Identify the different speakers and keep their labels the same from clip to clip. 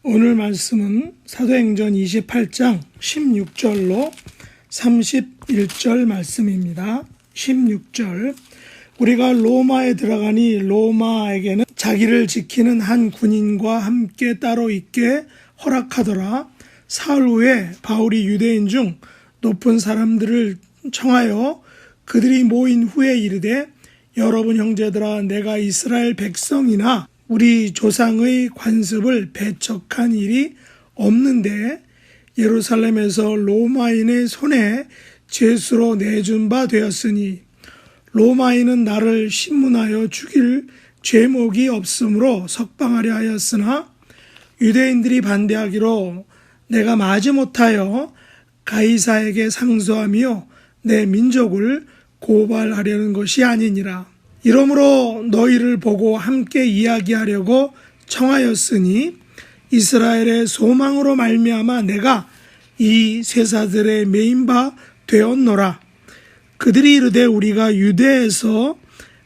Speaker 1: 오늘 말씀은 사도행전 28장 16절로 31절 말씀입니다. 16절. 우리가 로마에 들어가니 로마에게는 자기를 지키는 한 군인과 함께 따로 있게 허락하더라. 사흘 후에 바울이 유대인 중 높은 사람들을 청하여 그들이 모인 후에 이르되, 여러분 형제들아, 내가 이스라엘 백성이나 우리 조상의 관습을 배척한 일이 없는데 예루살렘에서 로마인의 손에 죄수로 내준 바 되었으니 로마인은 나를 신문하여 죽일 죄목이 없으므로 석방하려 하였으나 유대인들이 반대하기로 내가 마지못하여 가이사에게 상소하며 내 민족을 고발하려는 것이 아니니라. 이러므로 너희를 보고 함께 이야기하려고 청하였으니 이스라엘의 소망으로 말미암아 내가 이 쇠사들의 메인 바 되었노라. 그들이 이르되, 우리가 유대에서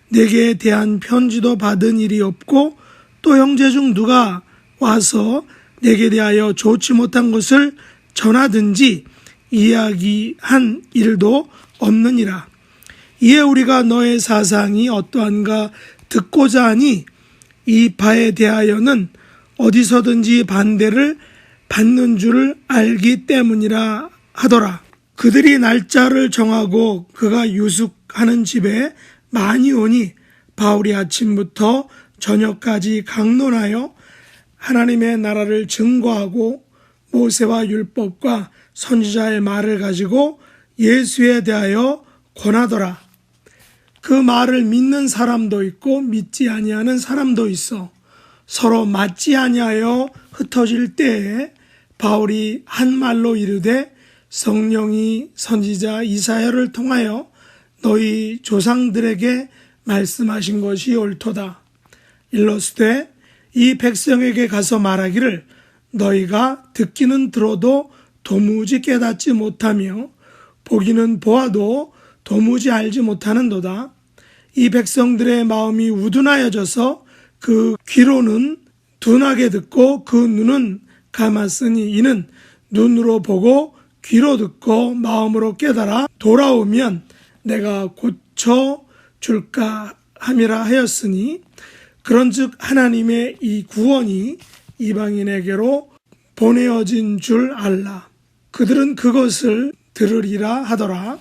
Speaker 1: 내게 대한 편지도 받은 일이 없고 또 형제 중 누가 와서 내게 대하여 좋지 못한 것을 전하든지 이야기한 일도 없느니라. 이에 우리가 너의 사상이 어떠한가 듣고자 하니 이 바에 대하여는 어디서든지 반대를 받는 줄을 알기 때문이라 하더라. 그들이 날짜를 정하고 그가 유숙하는 집에 많이 오니 바울이 아침부터 저녁까지 강론하여 하나님의 나라를 증거하고 모세와 율법과 선지자의 말을 가지고 예수에 대하여 권하더라. 그 말을 믿는 사람도 있고 믿지 아니하는 사람도 있어 서로 맞지 아니하여 흩어질 때에 바울이 한 말로 이르되, 성령이 선지자 이사야를 통하여 너희 조상들에게 말씀하신 것이 옳도다. 일러스되 이 백성에게 가서 말하기를, 너희가 듣기는 들어도 도무지 깨닫지 못하며 보기는 보아도 도무지 알지 못하는도다. 이 백성들의 마음이 우둔하여져서 그 귀로는 둔하게 듣고 그 눈은 감았으니 이는 눈으로 보고 귀로 듣고 마음으로 깨달아 돌아오면 내가 고쳐 줄까 함이라 하였으니, 그런즉 하나님의 이 구원이 이방인에게로 보내어진 줄 알라. 그들은 그것을 들으리라 하더라.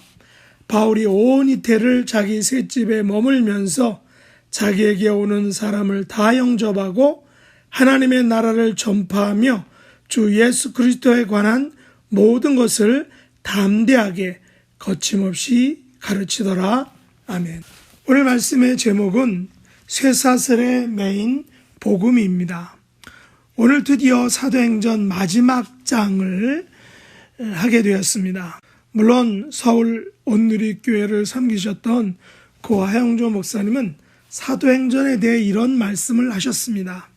Speaker 1: 바울이 온 이태를 자기 셋집에 머물면서 자기에게 오는 사람을 다 영접하고 하나님의 나라를 전파하며 주 예수 그리스도에 관한 모든 것을 담대하게 거침없이 가르치더라. 아멘. 오늘 말씀의 제목은 쇠사슬의 메인 복음입니다. 오늘 드디어 사도행전 마지막 장을 하게 되었습니다. 물론 서울 온누리교회를 섬기셨던 고 하영조 목사님은 사도행전에 대해 이런 말씀을 하셨습니다.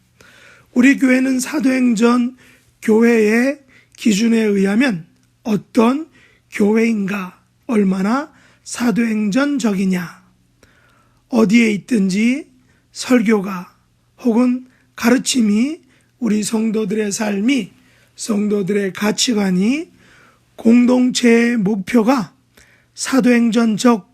Speaker 1: 우리 교회는 사도행전 교회의 기준에 의하면 어떤 교회인가, 얼마나 사도행전적이냐, 어디에 있든지 설교가 혹은 가르침이 우리 성도들의 삶이, 성도들의 가치관이, 공동체의 목표가 사도행전적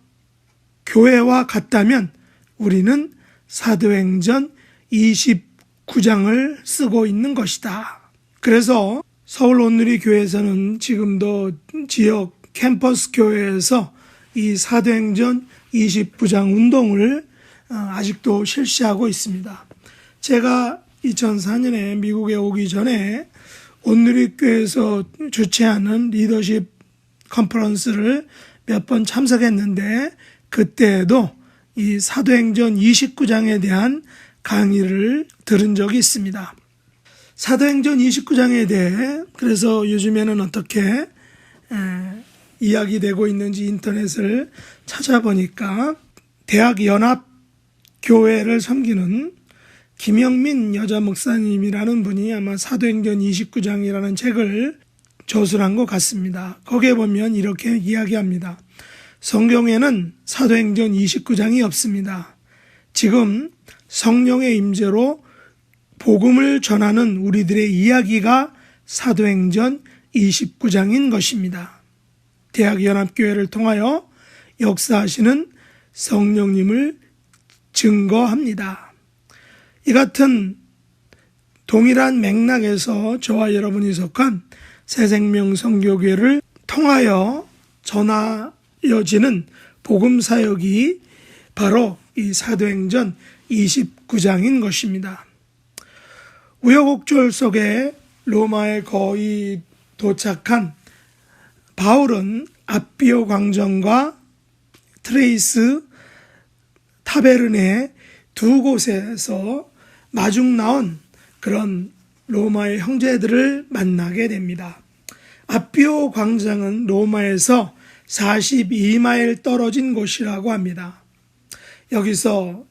Speaker 1: 교회와 같다면 우리는 사도행전 29장을 쓰고 있는 것이다. 그래서 서울 온누리 교회에서는 지금도 지역 캠퍼스 교회에서 이 사도행전 29장 운동을 아직도 실시하고 있습니다. 제가 2004년에 미국에 오기 전에 온누리교회에서 주최하는 리더십 컨퍼런스를 몇 번 참석했는데 그때에도 이 사도행전 29장에 대한 강의를 들은 적이 있습니다. 사도행전 29장에 대해 그래서 요즘에는 어떻게 이야기되고 있는지 인터넷을 찾아보니까 대학 연합교회를 섬기는 김영민 여자 목사님이라는 분이 아마 사도행전 29장이라는 책을 저술한 것 같습니다. 거기에 보면 이렇게 이야기합니다. 성경에는 사도행전 29장이 없습니다. 지금 성령의 임재로 복음을 전하는 우리들의 이야기가 사도행전 29장인 것입니다. 대학연합교회를 통하여 역사하시는 성령님을 증거합니다. 이 같은 동일한 맥락에서 저와 여러분이 속한 새생명 선교교회를 통하여 전하여지는 복음 사역이 바로 이 사도행전 29장인 것입니다. 우여곡절 속에 로마에 거의 도착한 바울은 아비오 광정과 트레이스 타베르네 두 곳에서 마중 나온 그런 로마의 형제들을 만나게 됩니다. 아비오 광장은 로마에서 42마일 떨어진 곳이라고 합니다. 여기서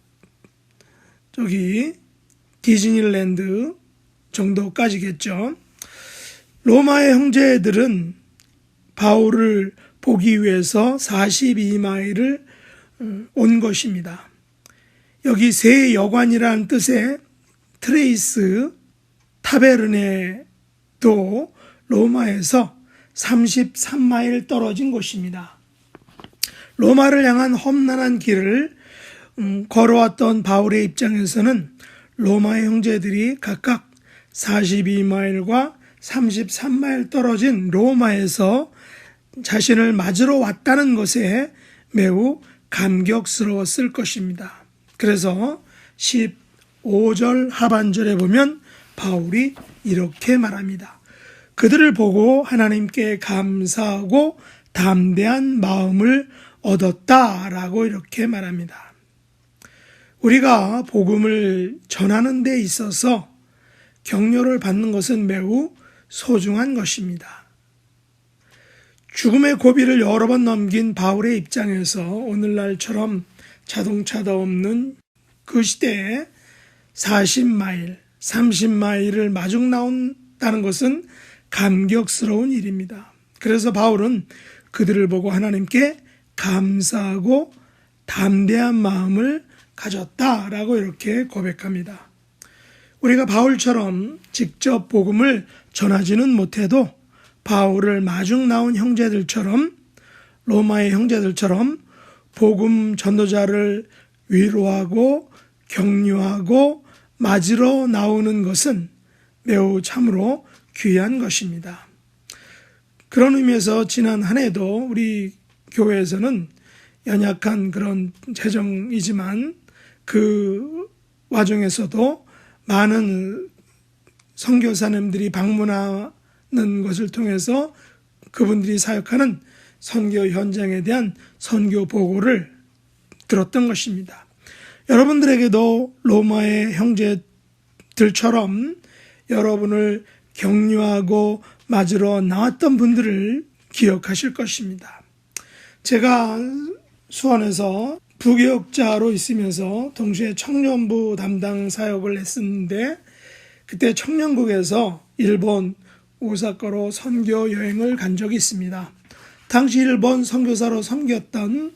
Speaker 1: 저기 디즈니랜드 정도까지겠죠. 로마의 형제들은 바울을 보기 위해서 42마일을 온 것입니다. 여기 세 여관이라는 뜻의 트레이스 타베르네도 로마에서 33마일 떨어진 곳입니다. 로마를 향한 험난한 길을 걸어왔던 바울의 입장에서는 로마의 형제들이 각각 42마일과 33마일 떨어진 로마에서 자신을 맞으러 왔다는 것에 매우 감격스러웠을 것입니다. 그래서 15절 하반절에 보면 바울이 이렇게 말합니다. 그들을 보고 하나님께 감사하고 담대한 마음을 얻었다라고 이렇게 말합니다. 우리가 복음을 전하는 데 있어서 격려를 받는 것은 매우 소중한 것입니다. 죽음의 고비를 여러 번 넘긴 바울의 입장에서 오늘날처럼 자동차도 없는 그 시대에 40마일, 30마일을 마중 나온다는 것은 감격스러운 일입니다. 그래서 바울은 그들을 보고 하나님께 감사하고 담대한 마음을 가졌다라고 이렇게 고백합니다. 우리가 바울처럼 직접 복음을 전하지는 못해도 바울을 마중 나온 형제들처럼 로마의 형제들처럼 복음 전도자를 위로하고 격려하고 맞으러 나오는 것은 매우 참으로 귀한 것입니다. 그런 의미에서 지난 한 해도 우리 교회에서는 연약한 그런 재정이지만 그 와중에서도 많은 선교사님들이 방문하는 것을 통해서 그분들이 사역하는 선교 현장에 대한 선교 보고를 들었던 것입니다. 여러분들에게도 로마의 형제들처럼 여러분을 격려하고 맞으러 나왔던 분들을 기억하실 것입니다. 제가 수원에서 부교역자로 있으면서 동시에 청년부 담당 사역을 했었는데 그때 청년국에서 일본 오사카로 선교 여행을 간 적이 있습니다. 당시 일본 선교사로 섬겼던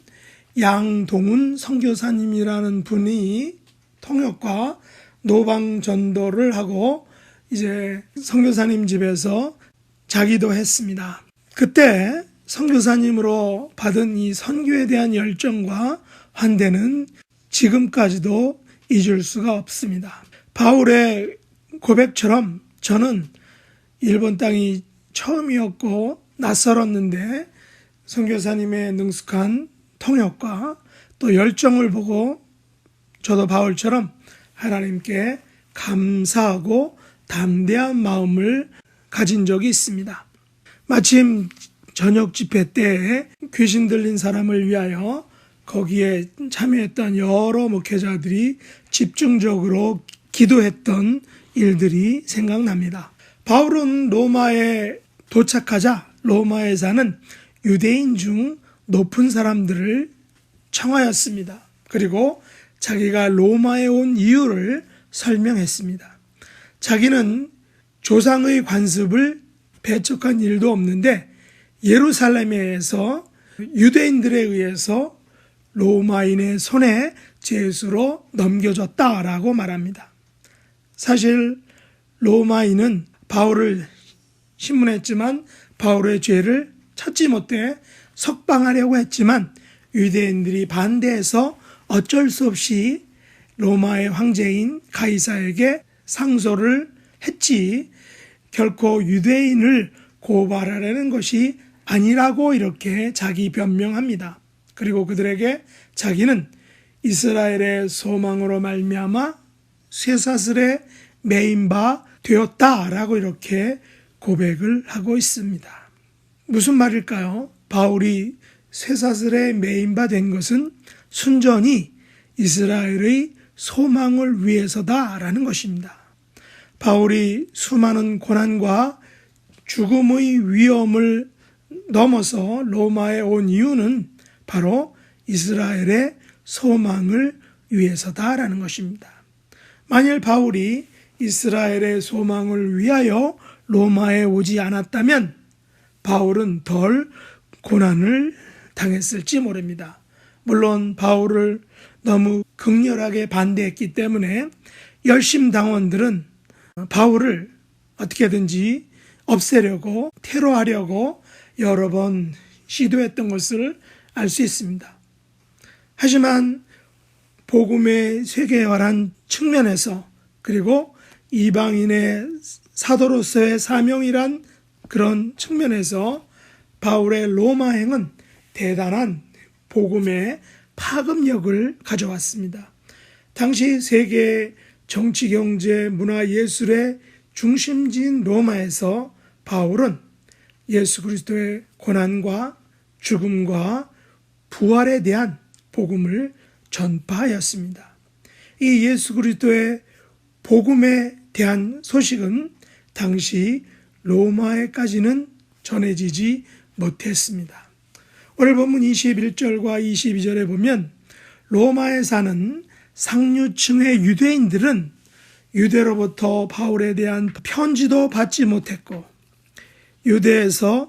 Speaker 1: 양동훈 선교사님이라는 분이 통역과 노방 전도를 하고 이제 선교사님 집에서 자기도 했습니다. 그때 선교사님으로 받은 이 선교에 대한 열정과 환대는 지금까지도 잊을 수가 없습니다. 바울의 고백처럼 저는 일본 땅이 처음이었고 낯설었는데 선교사님의 능숙한 통역과 또 열정을 보고 저도 바울처럼 하나님께 감사하고 담대한 마음을 가진 적이 있습니다. 마침 저녁 집회 때 귀신 들린 사람을 위하여 거기에 참여했던 여러 목회자들이 집중적으로 기도했던 일들이 생각납니다. 바울은 로마에 도착하자 로마에 사는 유대인 중 높은 사람들을 청하였습니다. 그리고 자기가 로마에 온 이유를 설명했습니다. 자기는 조상의 관습을 배척한 일도 없는데 예루살렘에서 유대인들에 의해서 로마인의 손에 죄수로 넘겨졌다라고 말합니다. 사실 로마인은 바울을 신문했지만 바울의 죄를 찾지 못해 석방하려고 했지만 유대인들이 반대해서 어쩔 수 없이 로마의 황제인 가이사에게 상소를 했지 결코 유대인을 고발하려는 것이 아니라고 이렇게 자기 변명합니다. 그리고 그들에게 자기는 이스라엘의 소망으로 말미암아 쇠사슬에 매인 바 되었다라고 이렇게 고백을 하고 있습니다. 무슨 말일까요? 바울이 쇠사슬에 매인 바 된 것은 순전히 이스라엘의 소망을 위해서다라는 것입니다. 바울이 수많은 고난과 죽음의 위험을 넘어서 로마에 온 이유는 바로 이스라엘의 소망을 위해서다라는 것입니다. 만일 바울이 이스라엘의 소망을 위하여 로마에 오지 않았다면 바울은 덜 고난을 당했을지 모릅니다. 물론 바울을 너무 극렬하게 반대했기 때문에 열심당원들은 바울을 어떻게든지 없애려고 테러하려고 여러 번 시도했던 것을 알 수 있습니다. 하지만 복음의 세계화란 측면에서 그리고 이방인의 사도로서의 사명이란 그런 측면에서 바울의 로마행은 대단한 복음의 파급력을 가져왔습니다. 당시 세계 정치, 경제, 문화, 예술의 중심지인 로마에서 바울은 예수 그리스도의 고난과 죽음과 부활에 대한 복음을 전파하였습니다. 이 예수 그리스도의 복음에 대한 소식은 당시 로마에까지는 전해지지 못했습니다. 오늘 본문 21절과 22절에 보면 로마에 사는 상류층의 유대인들은 유대로부터 바울에 대한 편지도 받지 못했고 유대에서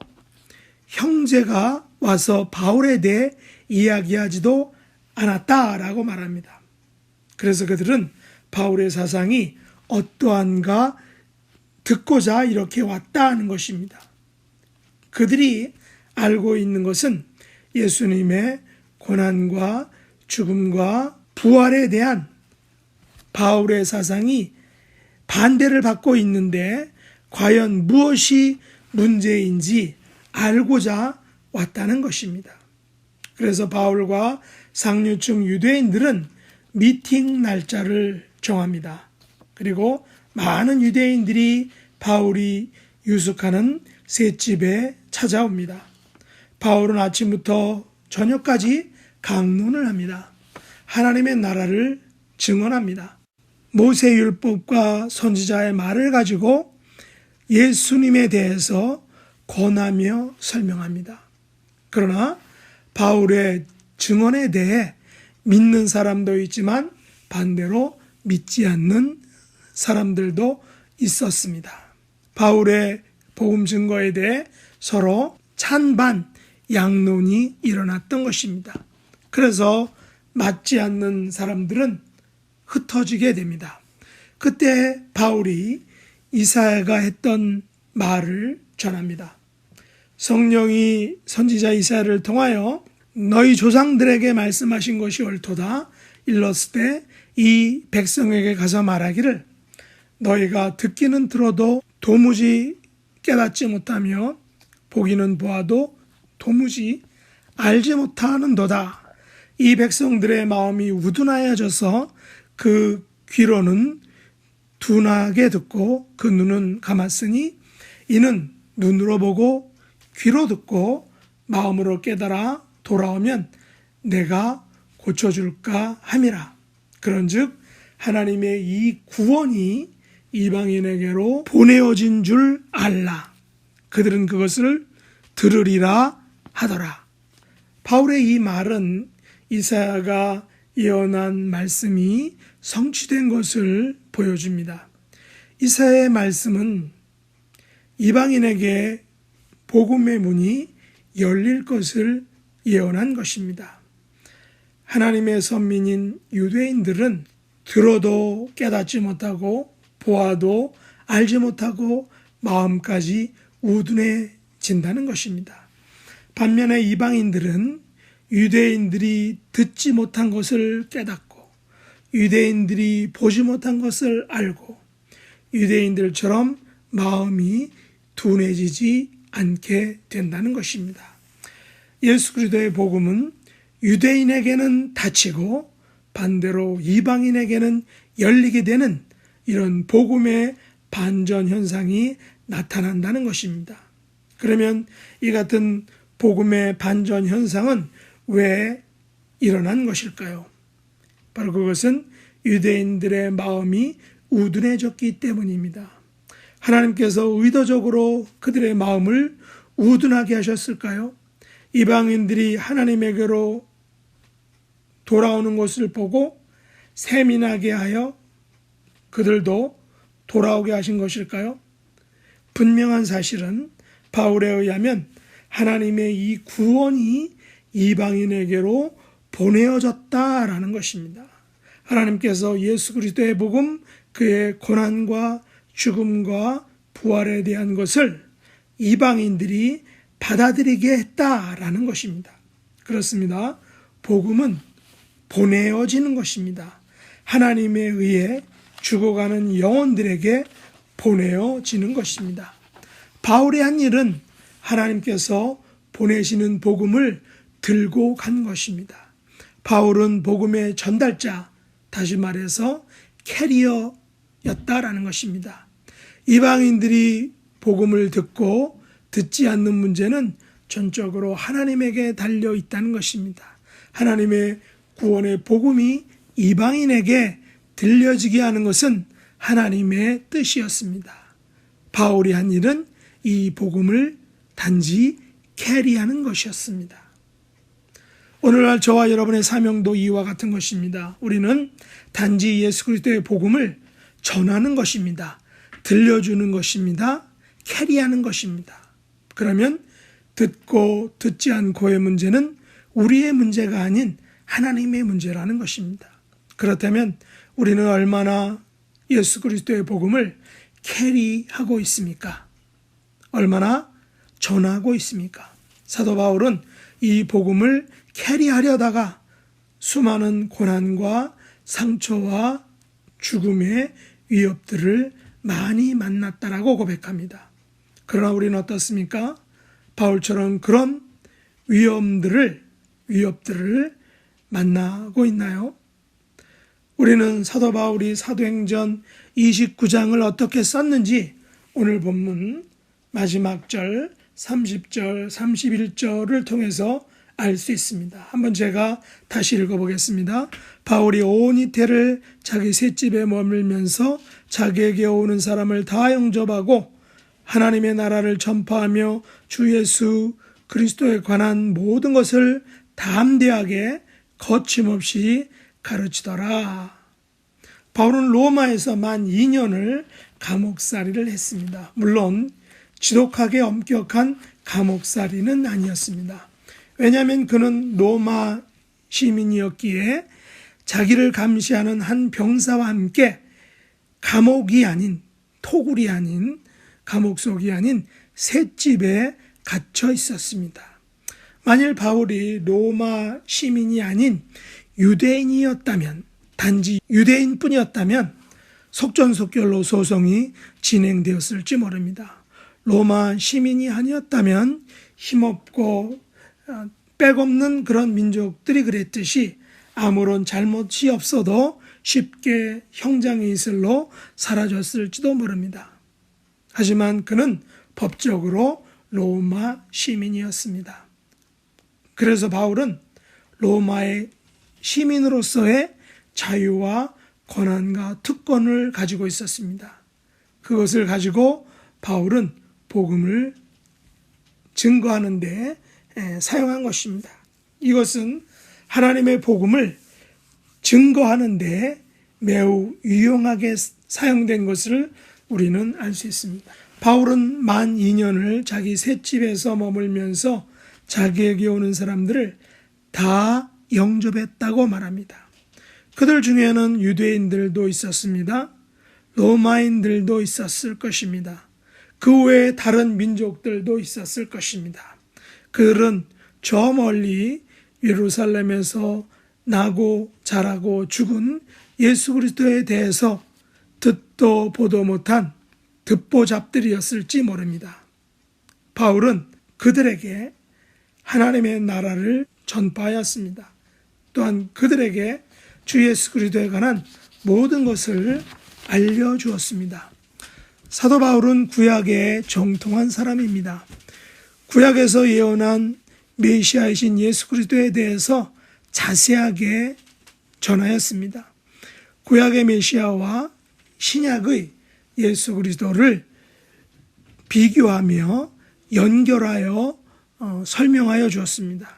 Speaker 1: 형제가 와서 바울에 대해 이야기하지도 않았다라고 말합니다. 그래서 그들은 바울의 사상이 어떠한가 듣고자 이렇게 왔다는 것입니다. 그들이 알고 있는 것은 예수님의 고난과 죽음과 부활에 대한 바울의 사상이 반대를 받고 있는데 과연 무엇이 문제인지 알고자 왔다는 것입니다. 그래서 바울과 상류층 유대인들은 미팅 날짜를 정합니다. 그리고 많은 유대인들이 바울이 유숙하는 셋집에 찾아옵니다. 바울은 아침부터 저녁까지 강론을 합니다. 하나님의 나라를 증언합니다. 모세율법과 선지자의 말을 가지고 예수님에 대해서 권하며 설명합니다. 그러나 바울의 증언에 대해 믿는 사람도 있지만 반대로 믿지 않는 사람들도 있었습니다. 바울의 복음 증거에 대해 서로 찬반 양론이 일어났던 것입니다. 그래서 맞지 않는 사람들은 흩어지게 됩니다. 그때 바울이 이사야가 했던 말을 전합니다. 성령이 선지자 이사야를 통하여 너희 조상들에게 말씀하신 것이 옳도다. 일렀을 때 이 백성에게 가서 말하기를 너희가 듣기는 들어도 도무지 깨닫지 못하며 보기는 보아도 도무지 알지 못하는도다. 이 백성들의 마음이 우둔하여져서 그 귀로는 둔하게 듣고 그 눈은 감았으니 이는 눈으로 보고 귀로 듣고 마음으로 깨달아 돌아오면 내가 고쳐줄까 함이라. 그런즉 하나님의 이 구원이 이방인에게로 보내어진 줄 알라. 그들은 그것을 들으리라 하더라. 바울의 이 말은 이사야가 예언한 말씀이 성취된 것을 보여줍니다. 이사야의 말씀은 이방인에게 복음의 문이 열릴 것을 예언한 것입니다. 하나님의 선민인 유대인들은 들어도 깨닫지 못하고 보아도 알지 못하고 마음까지 우둔해진다는 것입니다. 반면에 이방인들은 유대인들이 듣지 못한 것을 깨닫고 유대인들이 보지 못한 것을 알고 유대인들처럼 마음이 둔해지지 않게 된다는 것입니다. 예수 그리스도의 복음은 유대인에게는 닫히고 반대로 이방인에게는 열리게 되는 이런 복음의 반전 현상이 나타난다는 것입니다. 그러면 이 같은 복음의 반전 현상은 왜 일어난 것일까요? 바로 그것은 유대인들의 마음이 우둔해졌기 때문입니다. 하나님께서 의도적으로 그들의 마음을 우둔하게 하셨을까요? 이방인들이 하나님에게로 돌아오는 것을 보고 세민하게 하여 그들도 돌아오게 하신 것일까요? 분명한 사실은 바울에 의하면 하나님의 이 구원이 이방인에게로 보내어졌다라는 것입니다. 하나님께서 예수 그리스도의 복음, 그의 고난과 죽음과 부활에 대한 것을 이방인들이 받아들이게 했다라는 것입니다. 그렇습니다. 복음은 보내어지는 것입니다. 하나님에 의해 죽어가는 영혼들에게 보내어지는 것입니다. 바울의 한 일은 하나님께서 보내시는 복음을 들고 간 것입니다. 바울은 복음의 전달자, 다시 말해서 캐리어였다라는 것입니다. 이방인들이 복음을 듣고 듣지 않는 문제는 전적으로 하나님에게 달려 있다는 것입니다. 하나님의 구원의 복음이 이방인에게 들려지게 하는 것은 하나님의 뜻이었습니다. 바울이 한 일은 이 복음을 단지 캐리하는 것이었습니다. 오늘날 저와 여러분의 사명도 이와 같은 것입니다. 우리는 단지 예수 그리스도의 복음을 전하는 것입니다. 들려주는 것입니다. 캐리하는 것입니다. 그러면 듣고 듣지 않고의 문제는 우리의 문제가 아닌 하나님의 문제라는 것입니다. 그렇다면 우리는 얼마나 예수 그리스도의 복음을 캐리하고 있습니까? 얼마나 전하고 있습니까? 사도 바울은 이 복음을 캐리하려다가 수많은 고난과 상처와 죽음의 위협들을 많이 만났다라고 고백합니다. 그러나 우리는 어떻습니까? 바울처럼 그런 위협들을 만나고 있나요? 우리는 사도 바울이 사도행전 29장을 어떻게 썼는지 오늘 본문 마지막 절 30절, 31절을 통해서 알 수 있습니다. 한번 제가 다시 읽어보겠습니다. 바울이 온 이태를 자기 셋집에 머물면서 자기에게 오는 사람을 다 영접하고 하나님의 나라를 전파하며 주 예수 그리스도에 관한 모든 것을 담대하게 거침없이 가르치더라. 바울은 로마에서 만 2년을 감옥살이를 했습니다. 물론 지독하게 엄격한 감옥살이는 아니었습니다. 왜냐하면 그는 로마 시민이었기에 자기를 감시하는 한 병사와 함께 감옥이 아닌 토굴이 아닌 감옥 속이 아닌 셋집에 갇혀 있었습니다. 만일 바울이 로마 시민이 아닌 유대인이었다면, 단지 유대인뿐이었다면 속전속결로 소송이 진행되었을지 모릅니다. 로마 시민이 아니었다면 힘없고 백없는 그런 민족들이 그랬듯이 아무런 잘못이 없어도 쉽게 형장의 이슬로 사라졌을지도 모릅니다. 하지만 그는 법적으로 로마 시민이었습니다. 그래서 바울은 로마의 시민으로서의 자유와 권한과 특권을 가지고 있었습니다. 그것을 가지고 바울은 복음을 증거하는 데 사용한 것입니다. 이것은 하나님의 복음을 증거하는 데 매우 유용하게 사용된 것을 우리는 알 수 있습니다. 바울은 만 2년을 자기 셋집에서 머물면서 자기에게 오는 사람들을 다 영접했다고 말합니다. 그들 중에는 유대인들도 있었습니다. 로마인들도 있었을 것입니다. 그 외에 다른 민족들도 있었을 것입니다. 그들은 저 멀리 예루살렘에서 나고 자라고 죽은 예수 그리스도에 대해서 듣도 보도 못한 듣보잡들이었을지 모릅니다. 바울은 그들에게 하나님의 나라를 전파하였습니다. 또한 그들에게 주 예수 그리스도에 관한 모든 것을 알려주었습니다. 사도 바울은 구약에 정통한 사람입니다. 구약에서 예언한 메시아이신 예수 그리스도에 대해서 자세하게 전하였습니다. 구약의 메시아와 신약의 예수 그리스도를 비교하며 연결하여 설명하여 주었습니다.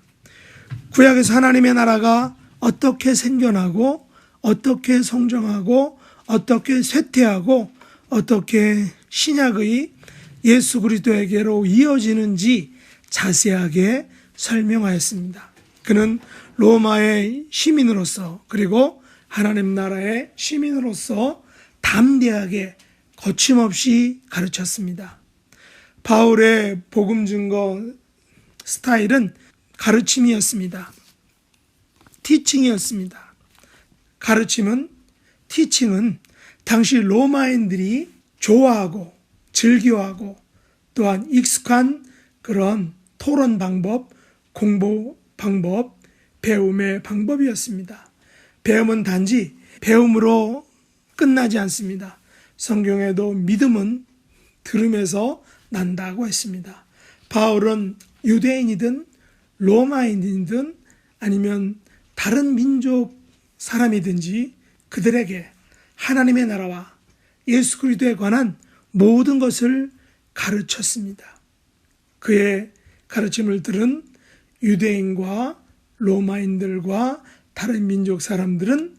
Speaker 1: 구약에서 하나님의 나라가 어떻게 생겨나고 어떻게 성장하고 어떻게 쇠퇴하고 어떻게 신약의 예수 그리스도에게로 이어지는지 자세하게 설명하였습니다. 그는 로마의 시민으로서 그리고 하나님 나라의 시민으로서 담대하게 거침없이 가르쳤습니다. 바울의 복음 증거 스타일은 가르침이었습니다. 티칭이었습니다. 티칭은 당시 로마인들이 좋아하고 즐겨하고 또한 익숙한 그런 토론 방법, 공부 방법, 배움의 방법이었습니다. 배움은 단지 배움으로 끝나지 않습니다. 성경에도 믿음은 들음에서 난다고 했습니다. 바울은 유대인이든 로마인이든 아니면 다른 민족 사람이든지 그들에게 하나님의 나라와 예수 그리스도에 관한 모든 것을 가르쳤습니다. 그의 가르침을 들은 유대인과 로마인들과 다른 민족 사람들은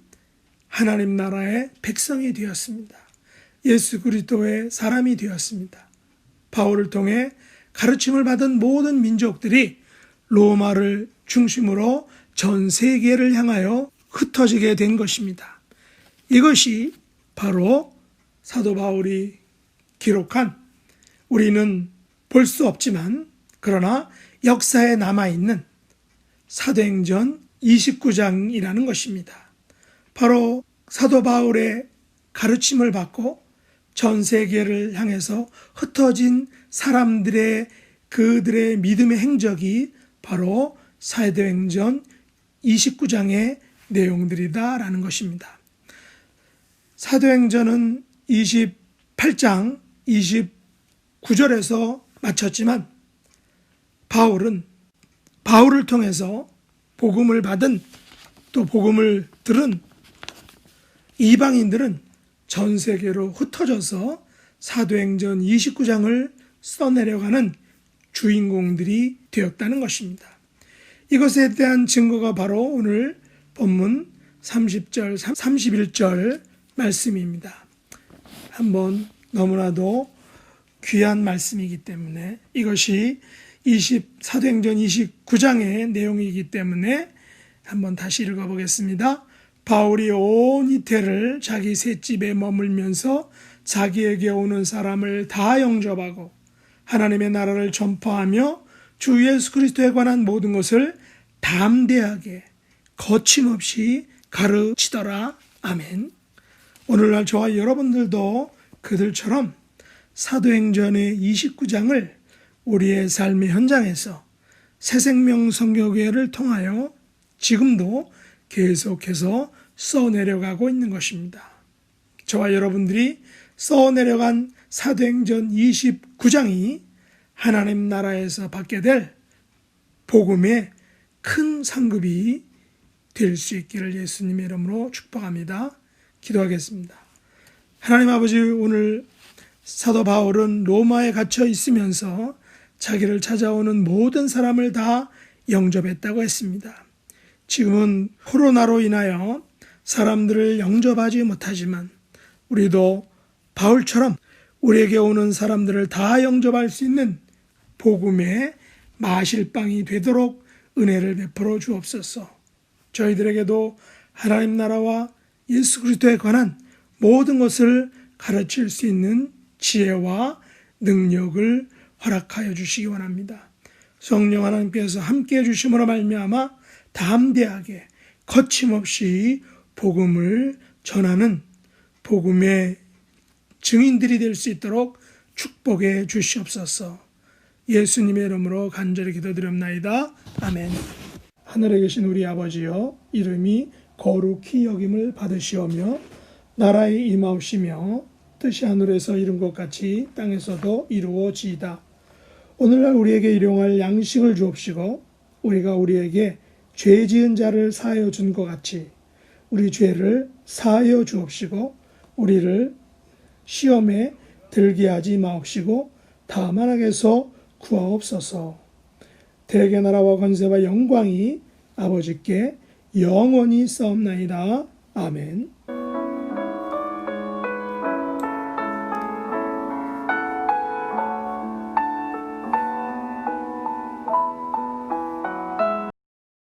Speaker 1: 하나님 나라의 백성이 되었습니다. 예수 그리스도의 사람이 되었습니다. 바울을 통해 가르침을 받은 모든 민족들이 로마를 중심으로 전 세계를 향하여 흩어지게 된 것입니다. 이것이 바로 사도 바울이 기록한 우리는 볼 수 없지만 그러나 역사에 남아있는 사도행전 29장이라는 것입니다. 바로 사도 바울의 가르침을 받고 전 세계를 향해서 흩어진 사람들의 그들의 믿음의 행적이 바로 사도행전 29장의 내용들이다라는 것입니다. 사도행전은 28장 29절에서 마쳤지만 바울을 통해서 복음을 받은 또 복음을 들은 이방인들은 전 세계로 흩어져서 사도행전 29장을 써내려가는 주인공들이 되었다는 것입니다. 이것에 대한 증거가 바로 오늘 본문 30절, 31절 말씀입니다. 한번 너무나도 귀한 말씀이기 때문에 이것이 사도행전 29장의 내용이기 때문에 한번 다시 읽어보겠습니다. 바울이 온 이태를 자기 셋집에 머물면서 자기에게 오는 사람을 다 영접하고 하나님의 나라를 전파하며 주 예수 그리스도에 관한 모든 것을 담대하게 거침없이 가르치더라. 아멘. 오늘날 저와 여러분들도 그들처럼 사도행전의 29장을 우리의 삶의 현장에서 새생명 선교회를 통하여 지금도 계속해서 써내려가고 있는 것입니다. 저와 여러분들이 써내려간 사도행전 29장이 하나님 나라에서 받게 될 복음의 큰 상급이 될 수 있기를 예수님의 이름으로 축복합니다. 기도하겠습니다. 하나님 아버지, 오늘 사도 바울은 로마에 갇혀 있으면서 자기를 찾아오는 모든 사람을 다 영접했다고 했습니다. 지금은 코로나로 인하여 사람들을 영접하지 못하지만 우리도 바울처럼 우리에게 오는 사람들을 다 영접할 수 있는 복음의 마실빵이 되도록 은혜를 베풀어 주옵소서. 저희들에게도 하나님 나라와 예수 그리스도에 관한 모든 것을 가르칠 수 있는 지혜와 능력을 허락하여 주시기 원합니다. 성령 하나님께서 함께해 주심으로 말미암아 담대하게 거침없이 복음을 전하는 복음의 증인들이 될 수 있도록 축복해 주시옵소서. 예수님의 이름으로 간절히 기도드립나이다. 아멘. 하늘에 계신 우리 아버지여, 이름이 거룩히 여김을 받으시오며 나라에 임하옵시며 뜻이 하늘에서 이룬 것 같이 땅에서도 이루어지이다. 오늘날 우리에게 일용할 양식을 주옵시고 우리가 우리에게 죄 지은 자를 사하여 준 것 같이 우리 죄를 사하여 주옵시고 우리를 시험에 들게 하지 마옵시고 다만 악에서 구하옵소서. 대개 나라와 권세와 영광이 아버지께 영원히 싸움나이다. 아멘.